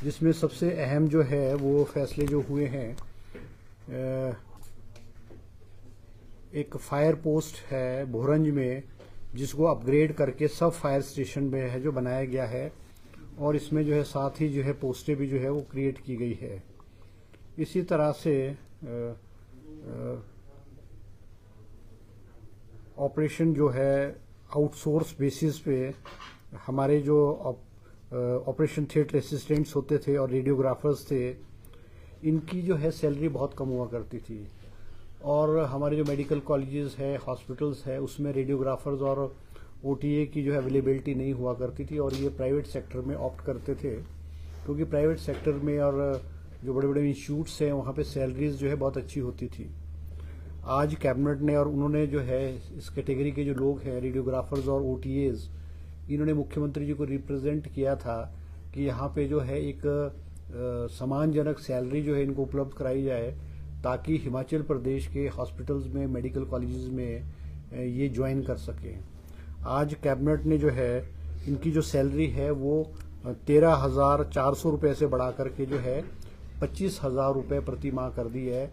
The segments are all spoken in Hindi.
जिसमें सबसे अहम जो है वो फैसले जो हुए हैं, एक फायर पोस्ट है भोरंज में जिसको अपग्रेड करके सब फायर स्टेशन में है जो बनाया गया है, और इसमें जो है साथ ही जो है पोस्टें भी जो है वो क्रिएट की गई है। इसी तरह से ऑपरेशन जो है आउटसोर्स बेसिस पे हमारे जो ऑपरेशन थिएटर असिस्टेंट्स होते थे और रेडियोग्राफर्स थे, इनकी जो है सैलरी बहुत कम हुआ करती थी। और हमारे जो मेडिकल कॉलेजेस है, हॉस्पिटल्स है, उसमें रेडियोग्राफर्स और ओटीए की जो है अवेलेबिलिटी नहीं हुआ करती थी, और ये प्राइवेट सेक्टर में ऑप्ट करते थे, क्योंकि प्राइवेट सेक्टर में और जो बड़े बड़े इंस्टीट्यूट्स हैं वहाँ पे सैलरीज जो है बहुत अच्छी होती थी। आज कैबिनेट ने और उन्होंने जो है इस कैटेगरी के जो लोग हैं रेडियोग्राफर्स और ओटीएज, इन्होंने मुख्यमंत्री जी को रिप्रेजेंट किया था कि यहाँ पे जो है एक सम्मानजनक सैलरी जो है इनको उपलब्ध कराई जाए, ताकि हिमाचल प्रदेश के हॉस्पिटल्स में, मेडिकल कॉलेजेस में ये ज्वाइन कर सकें। आज कैबिनेट ने जो है इनकी जो सैलरी है वो 13,400 रुपये से बढ़ा करके जो है 25,000 रुपये प्रति माह कर दी है,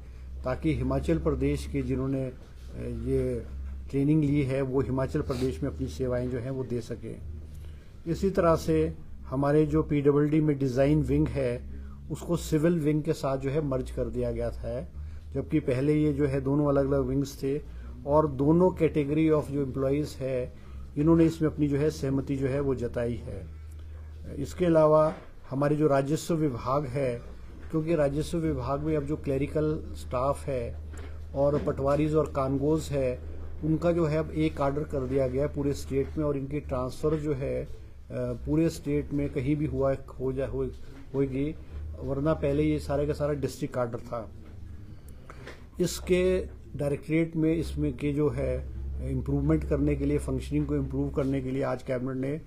ताकि हिमाचल प्रदेश के जिन्होंने ये ट्रेनिंग ली है वो हिमाचल प्रदेश में अपनी सेवाएं जो हैं वो दे सकें। इसी तरह से हमारे जो पीडब्ल्यूडी में डिज़ाइन विंग है उसको सिविल विंग के साथ जो है मर्ज कर दिया गया था, जबकि पहले ये जो है दोनों अलग अलग विंग्स थे, और दोनों कैटेगरी ऑफ जो एम्प्लॉयज़ है इन्होंने इसमें अपनी जो है सहमति जो है वो जताई है। इसके अलावा हमारे जो राजस्व विभाग है, क्योंकि राजस्व विभाग में अब जो क्लरिकल स्टाफ है और पटवारीज और कानगोज है, उनका जो है अब एक आर्डर कर दिया गया है पूरे स्टेट में, और इनकी ट्रांसफ़र जो है पूरे स्टेट में कहीं भी होगी, वरना पहले ये सारे का सारा डिस्ट्रिक्ट आर्डर था। इसके डायरेक्टरेट में इसमें के जो है इम्प्रूवमेंट करने के लिए, फंक्शनिंग को इम्प्रूव करने के लिए आज कैबिनेट ने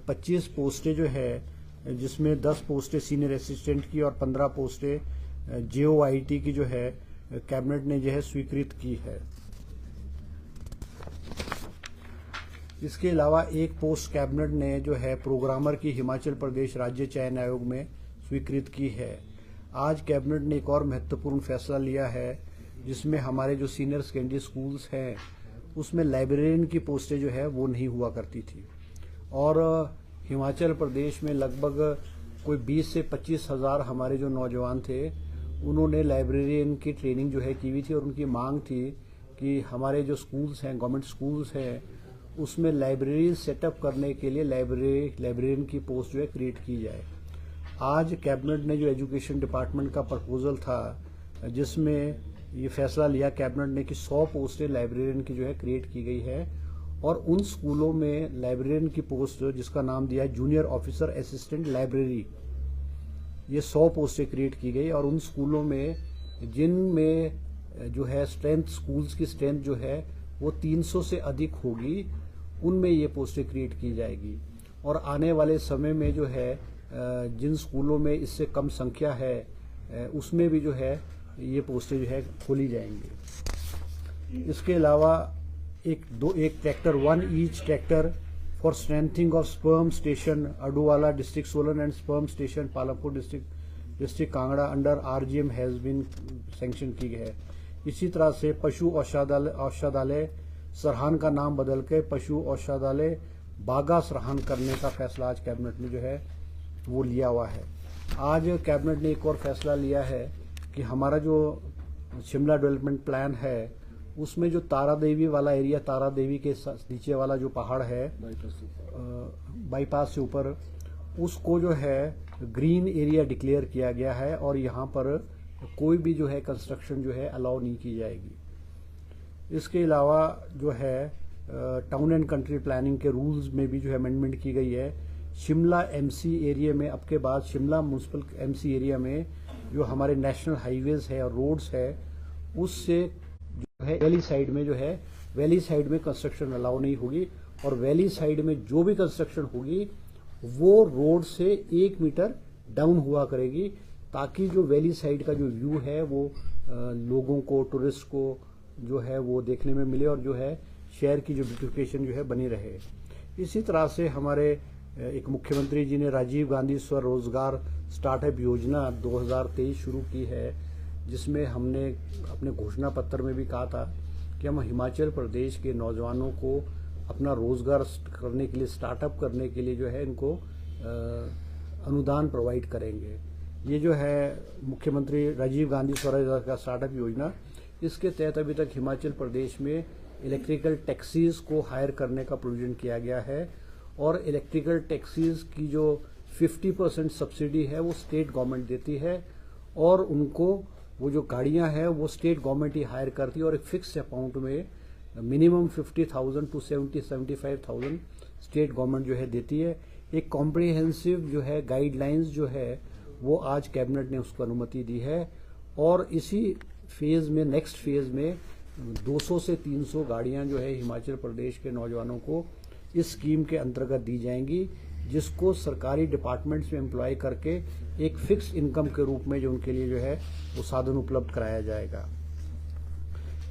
25 पोस्टें जो है, जिसमें 10 पोस्टें सीनियर असिस्टेंट की और 15 पोस्टें जेओआईटी की जो है कैबिनेट ने जो है स्वीकृत की है। इसके अलावा एक पोस्ट कैबिनेट ने जो है प्रोग्रामर की हिमाचल प्रदेश राज्य चयन आयोग में स्वीकृत की है। आज कैबिनेट ने एक और महत्वपूर्ण फैसला लिया है, जिसमें हमारे जो सीनियर सेकेंडरी स्कूल्स हैं उसमें लाइब्रेरियन की पोस्टें जो है वो नहीं हुआ करती थी, और हिमाचल प्रदेश में लगभग कोई 20 से 25 हज़ार हमारे जो नौजवान थे उन्होंने लाइब्रेरियन की ट्रेनिंग जो है की हुई थी, और उनकी मांग थी कि हमारे जो स्कूल्स हैं, गवर्नमेंट स्कूल्स हैं, उसमें लाइब्रेरी सेटअप करने के लिए लाइब्रेरियन की पोस्ट जो है क्रिएट की जाए। आज कैबिनेट ने जो एजुकेशन डिपार्टमेंट का प्रपोजल था, जिसमें ये फैसला लिया कैबिनेट ने कि 100 पोस्टें लाइब्रेरियन की जो है क्रिएट की गई है, और उन स्कूलों में लाइब्रेरियन की पोस्ट जिसका नाम दिया है जूनियर ऑफिसर असिस्टेंट लाइब्रेरी, ये 100 पोस्टें क्रिएट की गई, और उन स्कूलों में जिनमें जो है स्ट्रेंथ, स्कूल्स की स्ट्रेंथ जो है वो 300 से अधिक होगी, उनमें ये पोस्टें क्रिएट की जाएगी। और आने वाले समय में जो है जिन स्कूलों में इससे कम संख्या है उसमें भी जो है ये पोस्टें जो है खोली जाएंगी। इसके अलावा एक tractor, 1 each tractor for strengthening of sperm station Aduwala district Solan and sperm station Palampur district Kangra under RGM has been sanction की है। इसी तरह से पशु औषधालय सरहान का नाम बदल के पशु औषधालय बागा सरहान करने का फैसला आज कैबिनेट ने जो है वो लिया हुआ है। आज कैबिनेट ने एक और फैसला लिया है कि हमारा जो शिमला डेवलपमेंट प्लान है उसमें जो तारा देवी वाला एरिया, तारा देवी के नीचे वाला जो पहाड़ है बाईपास से ऊपर, उसको जो है ग्रीन एरिया डिक्लेयर किया गया है, और यहाँ पर कोई भी जो है कंस्ट्रक्शन जो है अलाउ नहीं की जाएगी। इसके अलावा जो है टाउन एंड कंट्री प्लानिंग के रूल्स में भी जो है अमेंडमेंट की गई है। शिमला एमसी एरिया में अब के बाद शिमला म्यूनसिपल एमसी एरिया में जो हमारे नेशनल हाईवेज है और रोड्स है, उससे जो है वैली साइड में जो है वैली साइड में कंस्ट्रक्शन अलाउ नहीं होगी, और वैली साइड में जो भी कंस्ट्रक्शन होगी वो रोड से 1 मीटर डाउन हुआ करेगी, ताकि जो वैली साइड का जो व्यू है वो लोगों को, टूरिस्ट को जो है वो देखने में मिले, और जो है शहर की जो ब्यूटिफिकेशन जो है बनी रहे। इसी तरह से हमारे एक मुख्यमंत्री जी ने राजीव गांधी स्वरोजगार स्टार्टअप योजना 2023 शुरू की है, जिसमें हमने अपने घोषणा पत्र में भी कहा था कि हम हिमाचल प्रदेश के नौजवानों को अपना रोजगार करने के लिए, स्टार्टअप करने के लिए जो है इनको अनुदान प्रोवाइड करेंगे। ये जो है मुख्यमंत्री राजीव गांधी स्वरोजगार का स्टार्टअप योजना, इसके तहत अभी तक हिमाचल प्रदेश में इलेक्ट्रिकल टैक्सीज को हायर करने का प्रोविजन किया गया है और इलेक्ट्रिकल टैक्सीज की जो 50% सब्सिडी है वो स्टेट गवर्नमेंट देती है और उनको वो जो गाड़ियां हैं वो स्टेट गवर्नमेंट ही हायर करती है और एक फिक्स अमाउंट में मिनिमम 50,000 टू 75,000 स्टेट गवर्नमेंट जो है देती है। एक कॉम्प्रिहेंसिव जो है गाइडलाइंस जो है वो आज कैबिनेट ने उसको अनुमति दी है और इसी फेज में, नेक्स्ट फेज में 200 से 300 गाड़ियां जो है हिमाचल प्रदेश के नौजवानों को इस स्कीम के अंतर्गत दी जाएंगी, जिसको सरकारी डिपार्टमेंट्स में एम्प्लॉय करके एक फिक्स इनकम के रूप में जो उनके लिए जो है वो साधन उपलब्ध कराया जाएगा।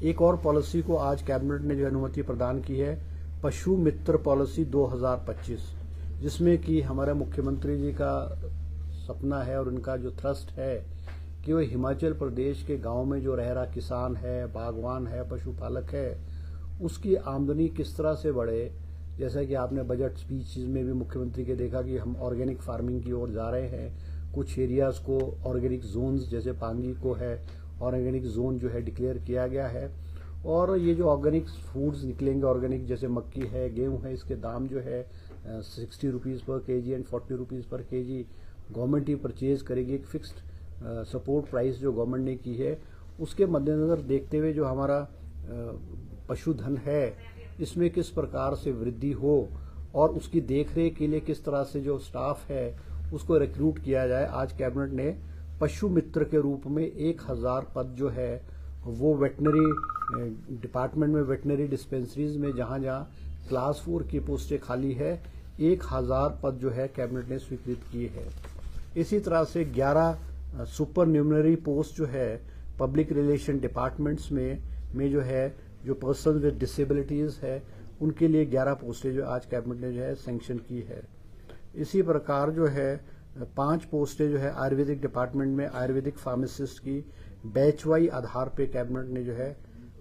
एक और पॉलिसी को आज कैबिनेट ने जो अनुमति प्रदान की है, पशु मित्र पॉलिसी 2025, जिसमें कि हमारे मुख्यमंत्री जी का सपना है और उनका जो थ्रस्ट है कि वो हिमाचल प्रदेश के गांव में जो रह रहा किसान है, बागवान है, पशुपालक है, उसकी आमदनी किस तरह से बढ़े। जैसा कि आपने बजट स्पीच में भी मुख्यमंत्री के देखा कि हम ऑर्गेनिक फार्मिंग की ओर जा रहे हैं। कुछ एरियाज को ऑर्गेनिक जोन्स, जैसे पांगी को है ऑर्गेनिक जोन जो है डिक्लेयर किया गया है और ये जो ऑर्गेनिक फूड्स निकलेंगे, ऑर्गेनिक जैसे मक्की है, गेहूं है, इसके दाम जो है 60 रुपीज़ पर केजी एंड 40 रुपीज़ पर केजी गवर्नमेंट ही परचेज करेगी। एक फिक्स्ड सपोर्ट प्राइस जो गवर्नमेंट ने की है, उसके मद्देनजर देखते हुए जो हमारा पशुधन है इसमें किस प्रकार से वृद्धि हो और उसकी देखरेख के लिए किस तरह से जो स्टाफ है उसको रिक्रूट किया जाए। आज कैबिनेट ने पशु मित्र के रूप में 1000 पद जो है वो वेटनरी डिपार्टमेंट में, वेटनरी डिस्पेंसरीज में जहां जहां क्लास 4 की पोस्टें खाली है, 1000 पद जो है कैबिनेट ने स्वीकृत किए है। इसी तरह से 11 सुपर न्यूमनरी पोस्ट जो है पब्लिक रिलेशन डिपार्टमेंट्स में जो है, जो पर्सन विद डिसेबिलिटीज है उनके लिए 11 पोस्टें जो आज कैबिनेट ने जो है सैंक्शन की है। इसी प्रकार जो है 5 पोस्टें जो है आयुर्वेदिक डिपार्टमेंट में आयुर्वेदिक फार्मासिस्ट की बैचवाई आधार पे कैबिनेट ने जो है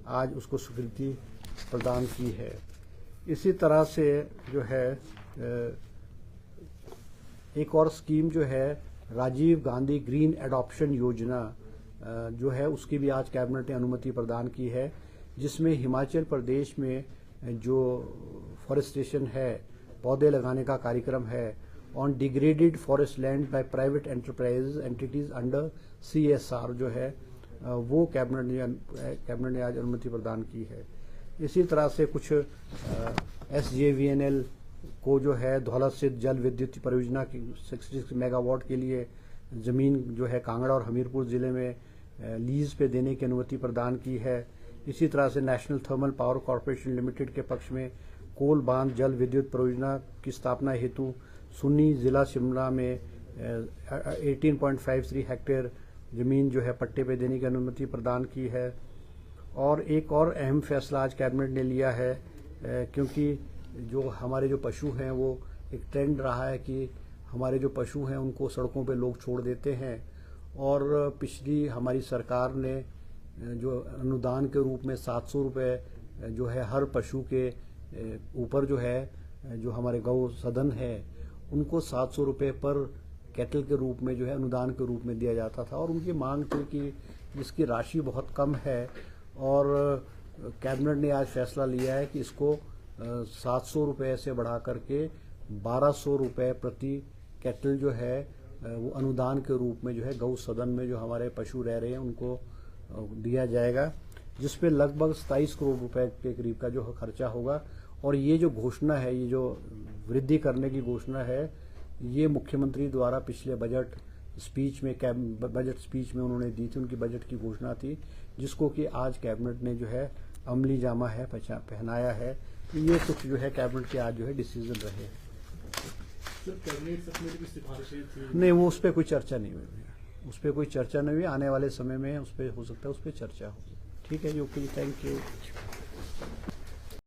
आज उसको स्वीकृति प्रदान की है। इसी तरह से जो है एक और स्कीम जो है राजीव गांधी ग्रीन एडॉप्शन योजना जो है उसकी भी आज कैबिनेट ने अनुमति प्रदान की है, जिसमें हिमाचल प्रदेश में जो फॉरेस्टेशन है, पौधे लगाने का कार्यक्रम है on degraded forest land by private entities under CSR जो है वो कैबिनेट ने आज अनुमति प्रदान की है। इसी तरह से कुछ SJVNL को जो है धौला स्थित जल विद्युत परियोजना की 66 मेगावाट के लिए जमीन जो है कांगड़ा और हमीरपुर जिले में लीज पे देने की अनुमति प्रदान की है। इसी तरह से national thermal power corporation limited के पक्ष में कोल बांध जल विद्युत परियोजना की स्थापना हेतु सुन्नी जिला शिमला में 18.53 हेक्टेयर जमीन जो है पट्टे पे देने की अनुमति प्रदान की है। और एक और अहम फैसला आज कैबिनेट ने लिया है, क्योंकि जो हमारे जो पशु हैं वो एक ट्रेंड रहा है कि हमारे जो पशु हैं उनको सड़कों पे लोग छोड़ देते हैं और पिछली हमारी सरकार ने जो अनुदान के रूप में 700 रुपये जो है हर पशु के ऊपर जो है, जो हमारे गौ सदन है उनको 700 रुपये पर कैटल के रूप में जो है अनुदान के रूप में दिया जाता था और उनकी मांग थी कि जिसकी राशि बहुत कम है और कैबिनेट ने आज फैसला लिया है कि इसको 700 रुपये से बढ़ा करके 1200 रुपये प्रति कैटल जो है वो अनुदान के रूप में जो है गौ सदन में जो हमारे पशु रह रहे हैं उनको दिया जाएगा, जिसपे लगभग 27 करोड़ रुपए के करीब का जो खर्चा होगा। और ये जो घोषणा है, ये जो वृद्धि करने की घोषणा है, ये मुख्यमंत्री द्वारा पिछले बजट स्पीच में उन्होंने दी थी, उनकी बजट की घोषणा थी, जिसको कि आज कैबिनेट ने जो है अमली जामा है पहनाया है। तो ये कुछ जो है कैबिनेट के आज जो है डिसीजन रहे। कैबिनेट सबकमेटी की सिफारिशें थी? नहीं, वो उस पर कोई चर्चा नहीं हुई, उस पर कोई चर्चा नहीं हुई। आने वाले समय में उस पर हो सकता है उस पर चर्चा होगी। ठीक है जी, ओके जी, थैंक यू।